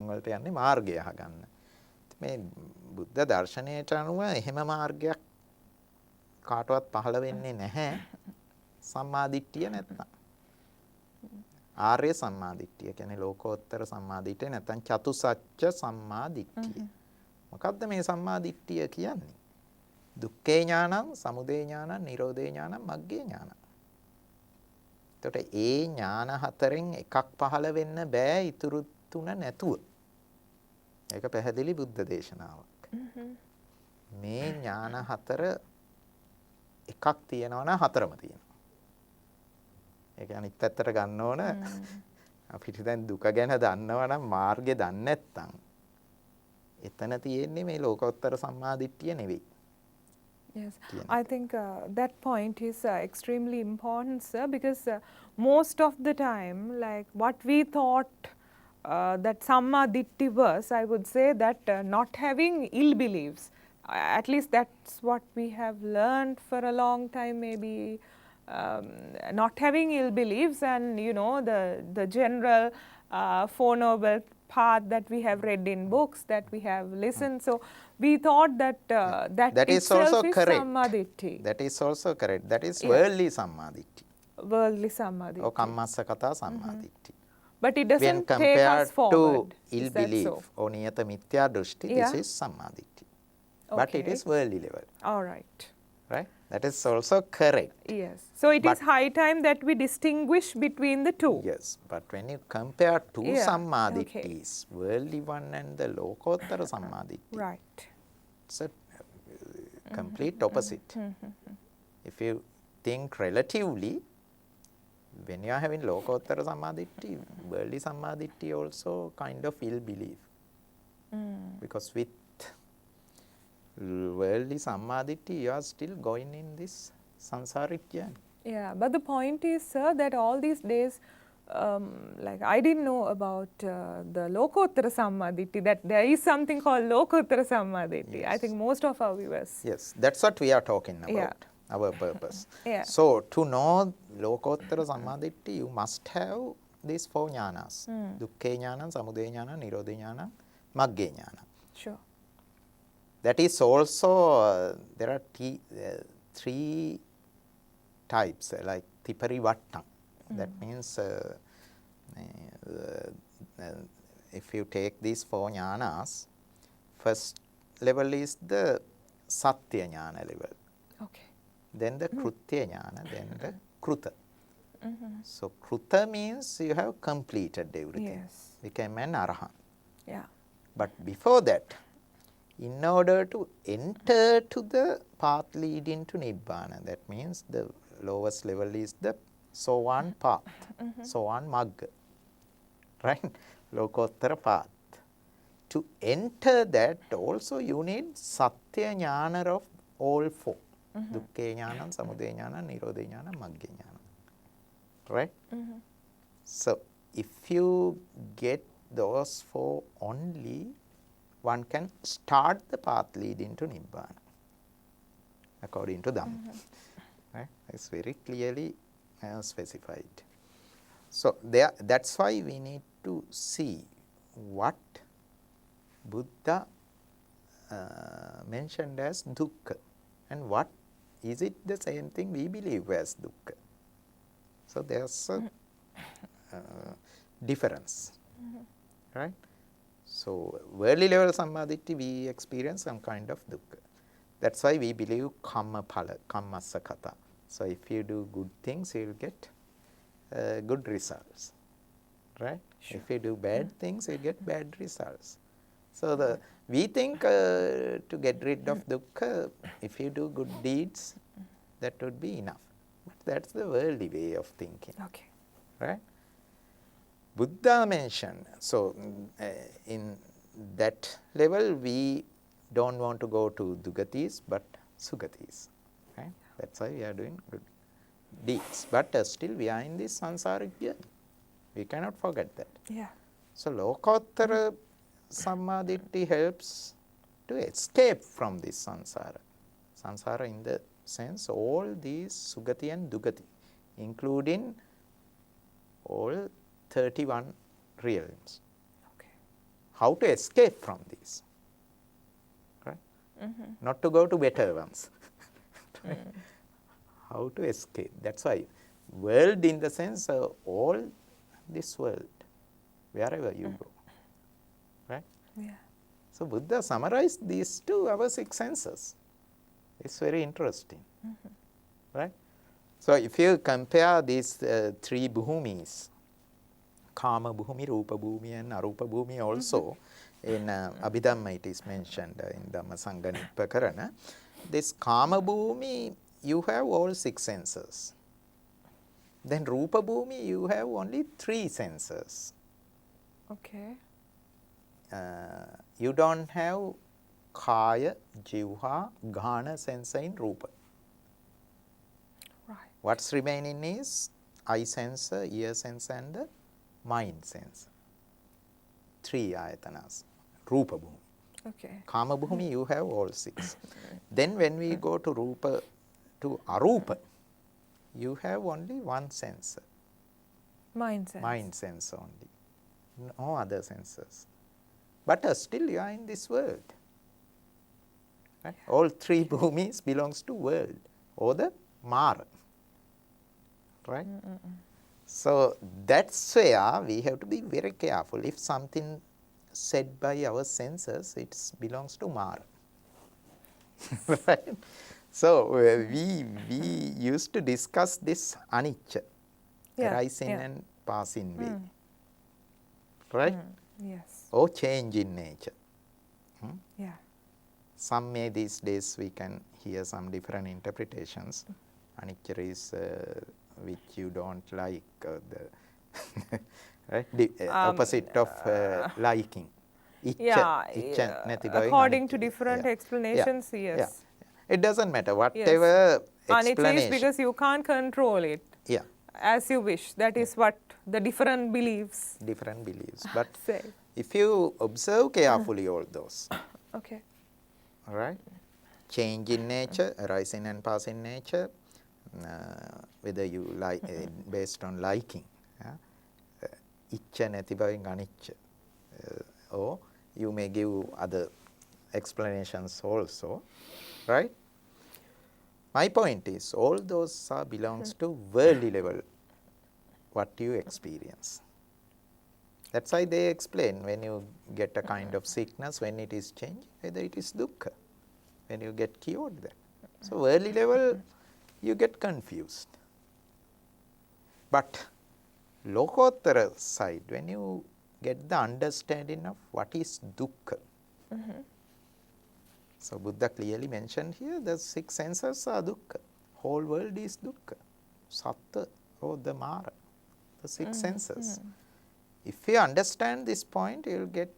වලට යන්නේ මාර්ගය අහගන්න. මේ බුද්ධ දර්ශනයට අනුව එහෙම මාර්ගයක් කාටවත් පහළ වෙන්නේ නැහැ. සම්මාදිට්ඨිය නැත්නම්. ආර්ය සම්මාදිට්ඨිය කියන්නේ ලෝකෝත්තර සම්මාදිට්ඨිය නැත්නම් චතුසත්‍ය සම්මාදිට්ඨිය. මොකද්ද මේ සම්මාදිට්ඨිය කියන්නේ? දුක්ඛේ ඥානං, සමුදය ඥානං, නිරෝධේ ඥානං, මග්ගේ ඥානං. එතකොට ඒ ඥාන හතරෙන් එකක් පහළ වෙන්න බෑ ඊතුරු තුන නැතුව. ඒක පැහැදිලි බුද්ධ දේශනාවක්. මේ ඥාන හතර එකක් තියෙනවා නම් හතරම තියෙනවා. ඒක අනිත් පැත්තට ගන්න ඕන. අපිට දැන් දුක ගැන දන්නවා නම් මාර්ගය දන්නේ නැත්නම් එතන තියෙන්නේ මේ ලෝකෝත්තර සම්මාදිට්ඨිය නෙවෙයි. Yes, I think that point is extremely important, sir, because most of the time, like what we thought that Samma Ditti was, I would say that not having ill beliefs, at least that's what we have learned for a long time, maybe not having ill beliefs and, you know, the general Four Noble Path that we have read in books, that we have listened. So we thought that that is itself also is correct. Sammaditthi. That is also correct. That is worldly Sammaditthi. Worldly Sammaditthi. Or Kammassakata Sammaditthi. But it When doesn't take compared us forward. to ill Is that belief so? or niyata mithya drushti, Yeah. this is Sammaditthi. But it Okay. is worldly level. All right. Right? That is also correct. Yes. So it is high time that we distinguish between the two. Yes, but when you compare two Yeah, Sammadittis, worldly one and the Lokottara Sammaditthi, Right. it's a complete opposite. If you think relatively, when you are having Lokottara Sammaditthi, worldly Sammaditthi also kind of ill belief. Because with worldly Sammaditthi, you are still going in this samsaric journey. Yeah, but the point is, sir, that all these days, like I didn't know about the Lokottara Sammaditthi, that there is something called Lokottara Sammaditthi. I think most of our viewers. Yes, that's what we are talking about, Yeah. our purpose. Yeah. So, to know Lokottara Sammaditthi, you must have these four jnanas. Dukkhe jnana, samudaya jnana, nirodha jnana, magge jnana. Sure. That is also, there are three types, like Tiparivattam. That means, if you take these four jnanas, first level is the Satya jnana level. Okay. Then the Krutya jnana, then the Kruta. So, Kruta means you have completed everything. Yes. Became an Arahant. Yeah. But before that, in order to enter to the path leading to Nibbana, that means the lowest level is the Sovan path, Sovan Magga, right? Lokottara path. To enter that also you need Satya Jnana of all four. Dukkhe Jnana, Samudaya Jnana, Nirodha Jnana, Magga Jnana. Right? So, if you get those four only, one can start the path leading to Nibbana, according to Dhamma. Right? It's very clearly specified. So, that's why we need to see what Buddha mentioned as dukkha and what is it the same thing we believe as dukkha. So, there's a difference. Right? So, worldly level Sammaditthi, we experience some kind of dukkha. That's why we believe kamma phala, kammasakata. So, if you do good things, you will get good results. Right? Sure. If you do bad things, you get bad results. So, we think to get rid of dukkha, if you do good deeds, that would be enough. But that's the worldly way of thinking. Okay. Right? Buddha mentioned, so in that level we don't want to go to dugatis but sugatis. Right? That's why we are doing good deeds. But still we are in this samsaric journey. We cannot forget that. Yeah. So Lokottara Sammaditthi helps to escape from this samsara. Samsara in the sense all these sugati and dugati, including all 31 realms. Okay. how to escape from this. Right? Not to go to better ones. Right? How to escape. That's why world in the sense all this world, wherever you go. Right? Yeah. So Buddha summarized these to our 6 senses. It's very interesting. Right? So if you compare these 3 bhumis, Kama bhumi, Rupa bhumi and Arupa bhumi also, in Abhidhamma it is mentioned in Dhamma Pakarana. This Kama bhumi, you have all 6 senses. Then Rupa bhumi, you have only 3 senses. Okay. You don't have Kaya, Jivha, Ghana sense in Rupa. Right. What's remaining is eye sense, ear sense and the mind sense. 3 ayatanas. Rupa bhumi. Okay. Kama bhumi, you have all 6. Then when we go to Rupa, to Arupa, you have only 1 sense. Mind sense. Mind sense only. No other senses. But still you are in this world. Right? All 3 bhumis belongs to world or the Mara. Right? So that's where we have to be very careful. If something said by our senses, it belongs to Mara. Right? So we used to discuss this anicca, arising and passing way. Right? Yes. Or change in nature. Yeah. Some may these days we can hear some different interpretations. Anicca is which you don't like, the right? Opposite of liking. According to different explanations, yes. Yeah. It doesn't matter. Whatever explanation. Anicca is because you can't control it. Yeah. As you wish. That is what the different beliefs. Different beliefs. But say. If you observe carefully all those. Okay. All right. Change in nature, arising and passing nature, whether you like based on liking, iccha නැති බවින් අනිච්ච, or you may give other explanations also, right? My point is all those belongs to worldly level, what you experience. That's why they explain when you get a kind of sickness, when it is changed, whether it is dukkha, when you get cured then. So worldly level you get confused. But Lokottara side, when you get the understanding of what is dukkha. So Buddha clearly mentioned here the 6 senses are dukkha. Whole world is dukkha. Satta or the Mara, the 6 senses. If you understand this point, you will get,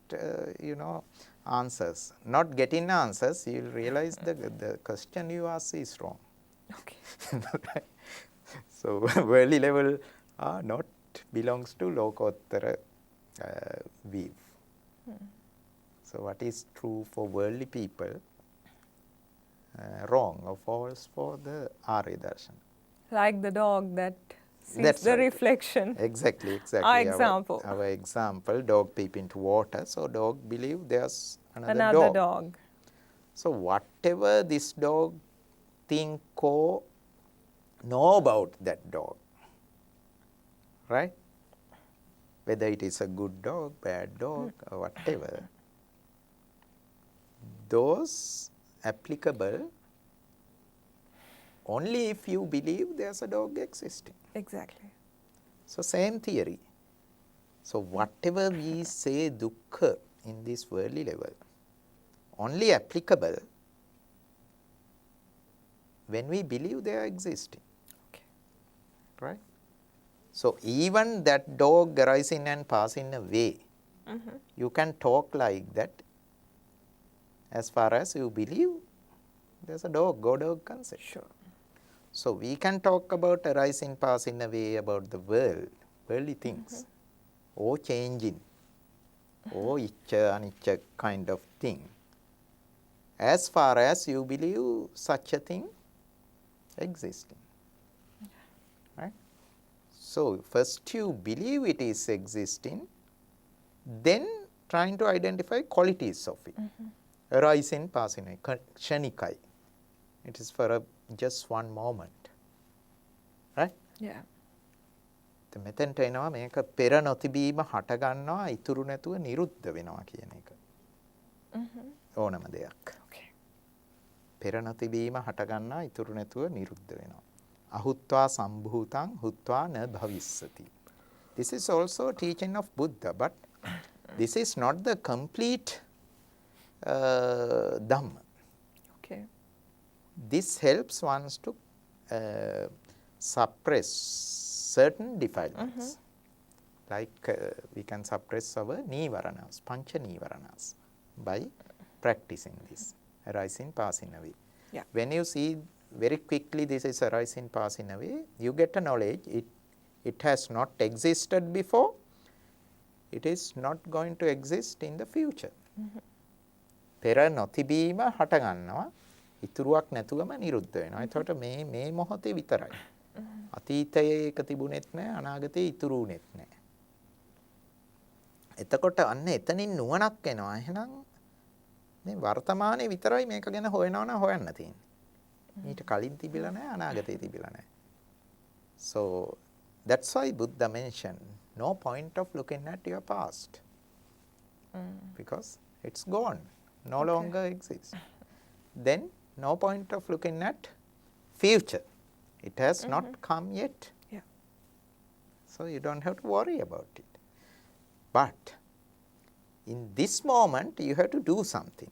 answers. Not getting answers, you will realize the question you ask is wrong. Okay. Right? So worldly level not belongs to Lokottara view. So what is true for worldly people, wrong or false for the Arya Darshan. Like the dog that sees That's the right. reflection. Exactly. Our example. Our example, dog peep into water, so dog believe there's Another dog. So whatever this dog think or know about that dog, right? Whether it is a good dog, bad dog or whatever, those applicable only if you believe there's a dog existing. Exactly. So same theory. So whatever we say dukkha in this worldly level, only applicable when we believe they are existing. Okay. Right? So even that dog arising and passing away, you can talk like that as far as you believe there's a dog, God-dog concept. Sure. So we can talk about arising, passing away, about the world, worldly things, or changing, or iccha, anicca kind of thing, as far as you believe such a thing existing. Right? So first you believe it is existing, then trying to identify qualities of it. Arising, passing away, kshanikkai. It is for just one moment. Right? Yeah. මෙතෙන්ට එනවා මේක පෙර නොතිබීම හට ගන්නවා ඉතුරු නැතුව නිරුද්ධ වෙනවා කියන එක. ඕනම දෙයක්. පෙර නොතිබීම හට ගන්නවා ඉතුරු නැතුව නිරුද්ධ වෙනවා. අහුත්වා සම්භූතං හුත්වා න භවිස්සති. This is also a teaching of Buddha, but this is not the complete Dhamma. Okay. This helps ones to suppress certain defilements. Like we can suppress our nivaranas, pancha nivaranas, by practicing this, arising, passing away. Yeah. When you see very quickly this is arising, passing away, you get a knowledge, it has not existed before, it is not going to exist in the future. පෙර නොතිබීම හට ගන්නවා ඉතුරුවක් නැතුවම නිරුද්ධ වෙනවා. එතකොට මේ මොහොතේ විතරයි. අතීතයේ එක තිබුණෙත් නැහැ, අනාගතේ ඉතුරු වුණෙත් නැහැ. එතකොට අන්න එතනින් නුවණක් එනවා. එහෙනම් මේ වර්තමානයේ විතරයි මේක ගැන හොයනවා නම් හොයන්න තියෙන්නේ. ඊට කලින් තිබිලා නැහැ, අනාගතේ තිබිලා නැහැ. So that's why Buddha mentioned no point of looking at your past. Because it's gone, no longer exists. Then no point of looking at future. It has not come yet. Yeah. So you don't have to worry about it. But in this moment you have to do something.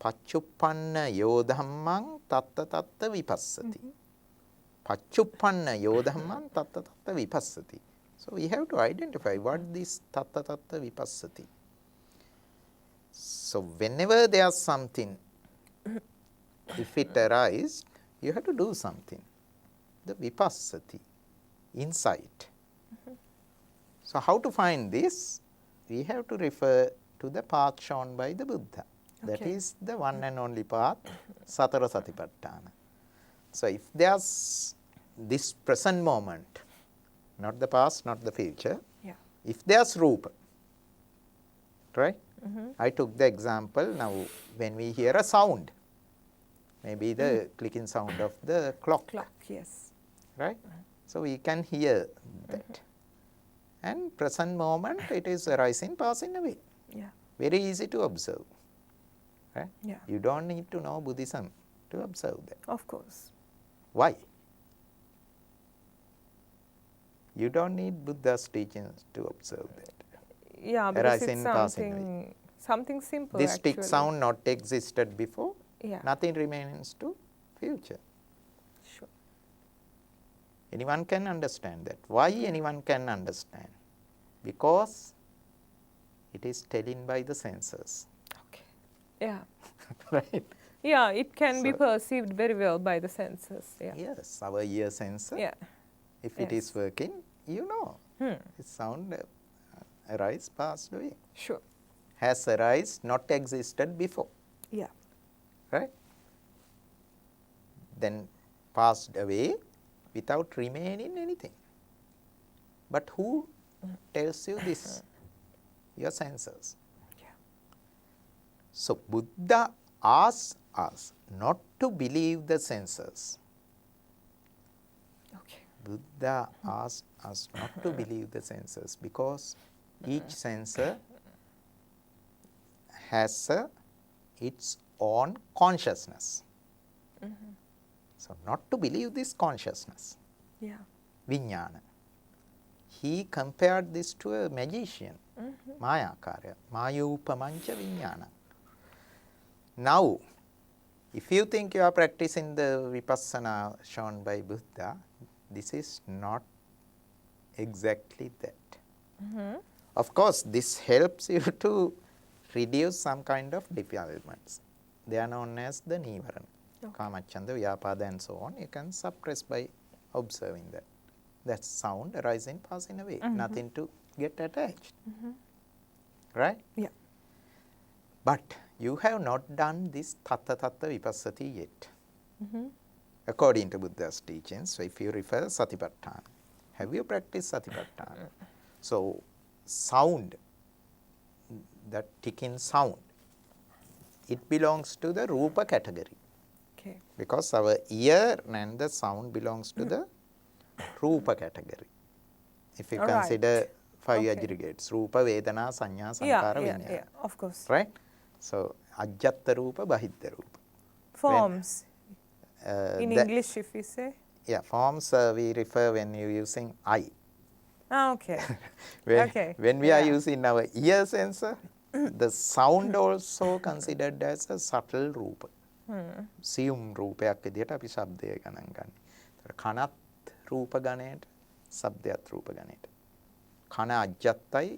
Pachuppanna yo dhammang tatta tatta vipassati. Pachuppanna yo dhammang tatta tatta vipassati. So we have to identify what this tatta tatta vipassati. So whenever there's something, if it arises, you have to do something. The vipassati, insight. So how to find this? We have to refer to the path shown by the Buddha. That is the one and only path, Satara Satipatthana. So if there's this present moment, not the past, not the future, if there's rupa, right? I took the example now when we hear a sound, maybe the clicking sound of the clock. Yes. Right? So we can hear that. And present moment it is arising, passing away. Yeah. Very easy to observe. Right? Yeah. You don't need to know Buddhism to observe that. Of course. Why? You don't need Buddha's teachings to observe that. Yeah, because Arising, it's passing away. something simple. This actually. tick sound not existed before, Yeah. nothing remains to future. Sure. Anyone can understand that. Why anyone can understand? Because it is telling by the senses. Okay. Yeah. Right? Yeah, it can be So- perceived very well by the senses. Yeah. Yes, our ear sensor. Yeah. If it is working, you know. It sound arise, passed away. Sure. Has arise, not existed before. Yeah. Right? Then passed away without remaining anything. But who tells you this? Your senses. Yeah. So Buddha asks us not to believe the senses. Okay. Buddha asks us not to believe the senses because each sensor has its own consciousness. So not to believe this consciousness, Yeah. Vijnana. He compared this to a magician, Mayakarya, Mayupamancha Vijnana. Now, if you think you are practicing the Vipassana shown by Buddha, this is not exactly that. Of course, this helps you to reduce some kind of defilements. They are known as the Nivarana. Kamachanda, Vyapada and so on, you can suppress by observing that. That's sound arising, passing away. Nothing to get attached. Right? Yeah. But you have not done this Tatta Tatta Vipassati yet. According to Buddha's teachings, so if you refer Satipatthana, have you practiced Satipatthana? So sound, that ticking sound, it belongs to the Rupa category. Okay. Because our ear and the sound belongs to the Rupa category. If you consider five aggregates, Rupa, Vedana, Sanya, Sankara, Vijnana. Yeah, of course. Right? So, Ajjatta Rupa, Bahiddha Rupa. Forms. In English, if we say? Yeah, forms we refer when you're using I. Okay. When we are using our ear sensor, the sound also considered as a subtle Rupa. සියුම් රූපයක් විදිහට අපි ශබ්දය ගණන් ගන්න. ඒතර කනත් රූප ගණයට, ශබ්දයත් රූප ගණයට. කන අජ්ජත්තයි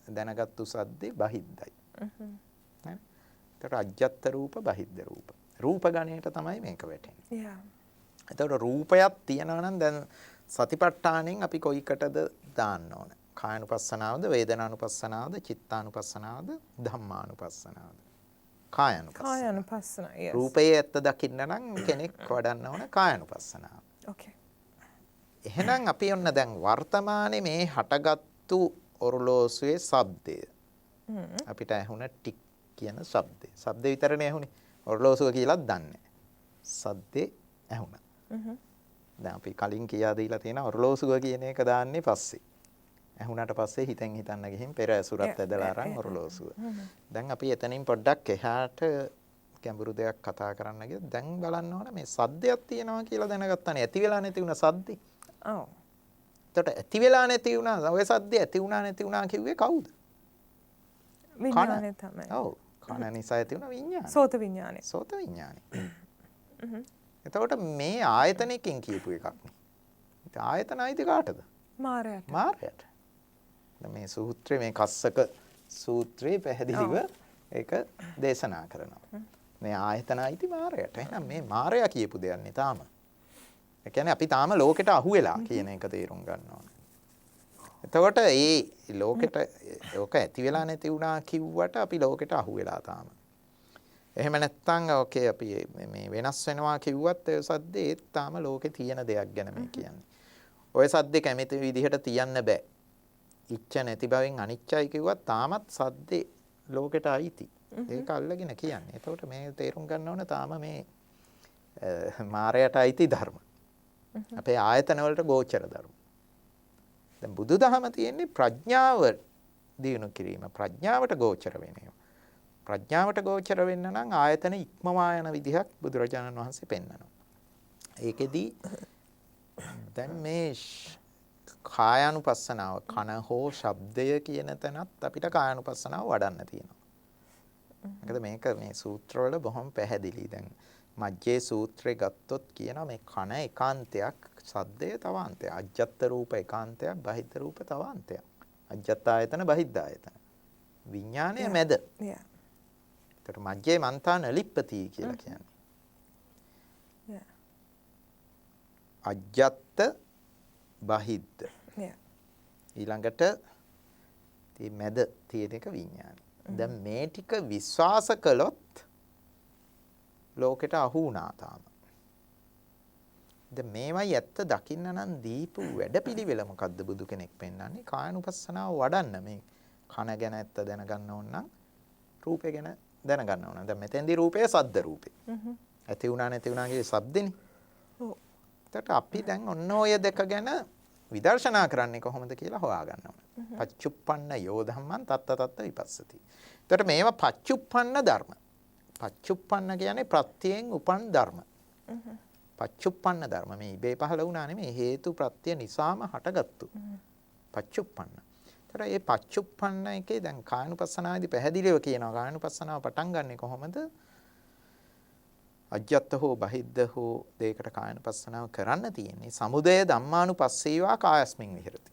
දැනගත්තු සද්දේ බහිද්දයි. හරි. ඒතර අජ්ජත්ත රූප බහිද්ද රූප. රූප ගණයට තමයි මේක වැටෙන්නේ. Yeah. ඒතර රූපයක් තියනවා නම් දැන් සතිපට්ඨානෙන් අපි කොයිකටද දාන්න ඕන? කායानुපස්සනාවද, වේදනානුපස්සනාවද, චිත්තානුපස්සනාවද, ධම්මානුපස්සනාවද? කායानुපස්සන. Yes. රූපයේ ඇත්ත දකින්න නම් කෙනෙක් වඩන්න ඕන කායानुපස්සනාව. Okay. එහෙනම් අපි ඔන්න දැන් වර්තමානයේ මේ හටගත්තු ඔරලෝසුවේ ශබ්දය. අපිට ඇහුණ ටික් කියන ශබ්දය. ශබ්දේ විතරනේ ඇහුනේ. ඔරලෝසුව කියලාත් දන්නේ. ශබ්දේ ඇහුණා. දැන් අපි කලින් කියා දීලා තියෙන ඔරලෝසුව කියන එක දාන්නේ පස්සේ. ඇහුණාට පස්සේ හිතෙන් හිතන්න ගිහින් පෙර ඇසුරත් ඇදලා අරන් ඔරලෝසුව. දැන් අපි එතනින් පොඩ්ඩක් එහාට ගැඹුරු දෙයක් කතා කරන්න ගියොත් දැන් බලන්න ඕන මේ සද්දයක් තියෙනවා කියලා දැනගත්තානේ ඇති වෙලා නැති වුණ සද්දේ. ඔව්. එතකොට ඇති වෙලා නැති වුණා ඔය සද්දේ ඇති වුණා නැති වුණා කිව්වේ කවුද? විඥානේ තමයි. ඔව්. කන නිසා ඇති වුණ විඥානේ. සෝත විඥානේ. සෝත විඥානේ. එතකොට මේ ආයතනයකින් කියපු එකක් නේ. ඉතින් ආයතන අයිති කාටද? මාරයට. මාරයට. මේ සූත්‍රයේ මේ කස්සක සූත්‍රයේ පැහැදිලිව ඒක දේශනා කරනවා. මේ ආයතන අයිති මාරයට. එහෙනම් මේ මාරයා කියපු දෙයක් නේ තාම. ඒ කියන්නේ අපි තාම ලෝකෙට අහු වෙලා කියන එක තේරුම් ගන්න ඕනේ. එතකොට ඒ ලෝකෙට ඕක ඇති වෙලා නැති වුණා කිව්වට අපි ලෝකෙට අහු වෙලා තාම. එහෙම නැත්නම් ඕකේ අපි මේ වෙනස් වෙනවා කිව්වත් ඒ සද්දේ තාම ලෝකේ තියෙන දෙයක් ගැන මේ කියන්නේ. ඔය සද්දේ කැමති විදිහට තියන්න බෑ. ඉච්ඡ නැති බවෙන් අනිච්චයි කිව්වත් තාමත් සද්දේ ලෝකෙට අයිති. ඒක අල්ලගෙන කියන්නේ. එතකොට මේ තේරුම් ගන්න ඕන තාම මේ මායයට අයිති ධර්ම. අපේ ආයතන වලට ගෝචර ධර්ම. දැන් බුදුදහම තියෙන්නේ ප්‍රඥාව දිනු කිරීම. ප්‍රඥාවට ගෝචර වෙන ඒවා. ප්‍රඥාවට ගෝචර වෙන්න නම් ආයතන ඉක්මවා යන විදිහක් බුදුරජාණන් වහන්සේ පෙන්වනවා. ඒකෙදි දැන් මේ කායානුපස්සනාව කන හෝ ශබ්දය කියන තැනත් අපිට කායානුපස්සනාව වඩන්න තියෙනවා. මොකද මේක මේ සූත්‍රවල බොහොම පැහැදිලි. දැන් මජ්ජේ සූත්‍රේ ගත්තොත් කියනවා මේ කන ඒකාන්තයක්, ශබ්දය තවාන්තයක්. අජ්ජත් රූප ඒකාන්තයක්, බහිද්ධ රූප තවාන්තයක්. අජ්ජත් ආයතන, බහිද්ධ ආයතන. විඥානය මැද. ඒකට මජ්ජේ මන්තාන ලිප්පති කියලා කියන්නේ. අජ්ජත් බහිද්ද. ඊළඟට මේ මැද තියෙන එක විඥානයි. දැන් මේ ටික විශ්වාස කළොත් ලෝකෙට අහු වුණා තාම. දැන් මේවයි ඇත්ත දකින්න නම් දීපු වැඩපිළිවෙල මොකද්ද බුදු කෙනෙක් පෙන්වන්නේ? කායानुපස්සනාව වඩන්න මේ කන ගැන ඇත්ත දැනගන්න ඕන නම් රූපය ගැන දැනගන්න ඕන. දැන් මෙතෙන්දී රූපය සද්ද රූපේ. ඇති වුණා නැති වුණා කියේ සද්දෙනේ. ඔව්. එතකොට අපි දැන් ඔන්න ඔය දෙක ගැන විදර්ශනා කරන්නේ කොහොමද කියලා හොයාගන්න ඕන. පච්චුප්පන්න යෝ ධම්මං තත්ත තත්ත විපස්සති. එතකොට මේවා පච්චුප්පන්න ධර්ම. පච්චුප්පන්න කියන්නේ ප්‍රත්‍යයෙන් උපන් ධර්ම. පච්චුප්පන්න ධර්ම මේ ඉබේ පහළ වුණා නෙමෙයි හේතු ප්‍රත්‍ය නිසාම හටගත්තු. පච්චුප්පන්න. එතකොට මේ පච්චුප්පන්න එකේ දැන් කායानुපස්සනාවේදී පැහැදිලිව කියනවා කායानुපස්සනාව පටන් ගන්නෙ කොහොමද? අජ්ජත් හෝ බහිද්ධ හෝ දෙයකට කායानुපස්සනාව කරන්න තියෙන්නේ සමුදය ධම්මානුපස්සීවා කායස්මින් විහෙරති.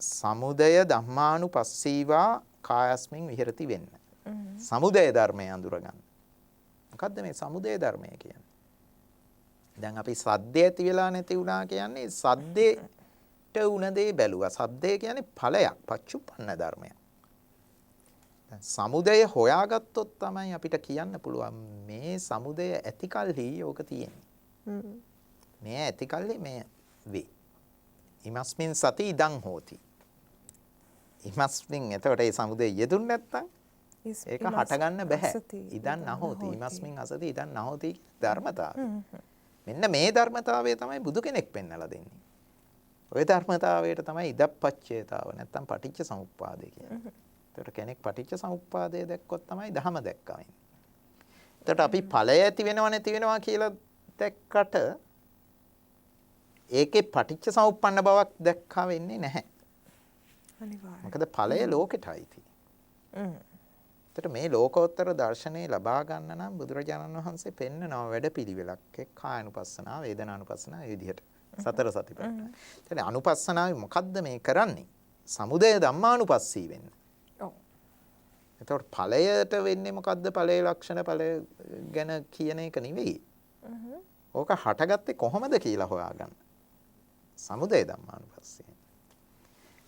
සමුදය ධම්මානුපස්සීවා කායස්මින් විහෙරති වෙන්න. සමුදය ධර්මය අඳුරගන්න. මොකද්ද මේ සමුදය ධර්මය කියන්නේ? දැන් අපි සද්දේ ඇති වෙලා නැති වුණා කියන්නේ සද්දේට උන දේ බැලුවා. සද්දේ කියන්නේ ඵලයක්, පච්චුප්පන්න ධර්මයක්. දැන් සමුදය හොයාගත්තොත් තමයි අපිට කියන්න පුළුවන් මේ සමුදය ඇති කල්හි ඕක තියෙන්නේ. මේ ඇති කල්හි මේ වේ. ඉමස්මින් සති ඉදං හෝති. ඉමස්මින් එතකොට ඒ සමුදය යෙදුන් නැත්තම් ඒක හටගන්න බෑ. ඉදන් නහෝති. ඉමස්මින් අසති ඉදන් නහෝති ධර්මතාවය. මෙන්න මේ ධර්මතාවය තමයි බුදු කෙනෙක් පෙන්වලා දෙන්නේ. ওই ධර්මතාවයට තමයි ඉදප්පච්චේතාව නැත්තම් පටිච්ච සමුප්පාදය කියන්නේ. එතකොට කෙනෙක් පටිච්ච සමුප්පාදය දැක්කොත් තමයි ධම දැක්කා වෙන්නේ. එතකොට අපි ඵලය ඇති වෙනව නැති වෙනවා කියලා දැක්කට ඒකේ පටිච්ච සමුප්පන්න බවක් දැක්කා වෙන්නේ නැහැ. අනිවාර්යයෙන්. මොකද ඵලය ලෝකෙටයි තියෙන්නේ. එතකොට මේ ලෝකෝත්තර දර්ශනේ ලබා ගන්න නම් බුදුරජාණන් වහන්සේ පෙන්නනවා වැඩපිළිවෙලක්. කායानुපස්සනාව, වේදනානුපස්සනාව මේ විදිහට. සතර සතිපට්ඨාන. එතන අනුපස්සනාවේ මොකද්ද මේ කරන්නේ? සමුදය ධම්මානුපස්සී වෙන්න. ඔව්. එතකොට ඵලයට වෙන්නේ මොකද්ද? ඵලයේ ලක්ෂණ ඵලය ගැන කියන එක නෙවෙයි. ඕක හටගත්තේ කොහොමද කියලා හොයාගන්න. සමුදය ධම්මානුපස්සී.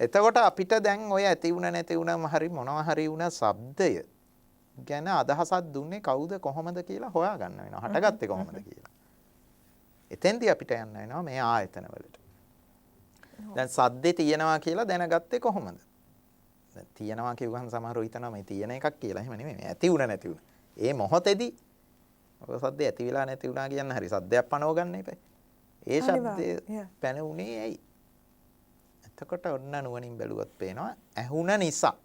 එතකොට අපිට දැන් ඔය ඇති වුණ නැති වුණම හරි මොනවා හරි වුණ ශබ්දය ගැන අදහසක් දුන්නේ කවුද කොහොමද කියලා හොයාගන්න වෙනවා. හටගත්තේ කොහොමද කියලා. එතෙන්දී අපිට යන්න වෙනවා මේ ආයතන වලට. දැන් සද්දේ තියෙනවා කියලා දැනගත්තේ කොහොමද? දැන් තියෙනවා කියවහම සමහරව හිතනවා මේ තියෙන එකක් කියලා. එහෙම නෙමෙයි. මේ ඇති වුණ නැති වුණ. ඒ මොහොතේදී ඔය සද්දේ ඇති වෙලා නැති වුණා කියන්න හරි සද්දයක් පනව ගන්න එපා. ඒ ශබ්දේ පැනුනේ ඇයි? එතකොට ඔන්න නුවණින් බැලුවොත් පේනවා ඇහුණ නිසා.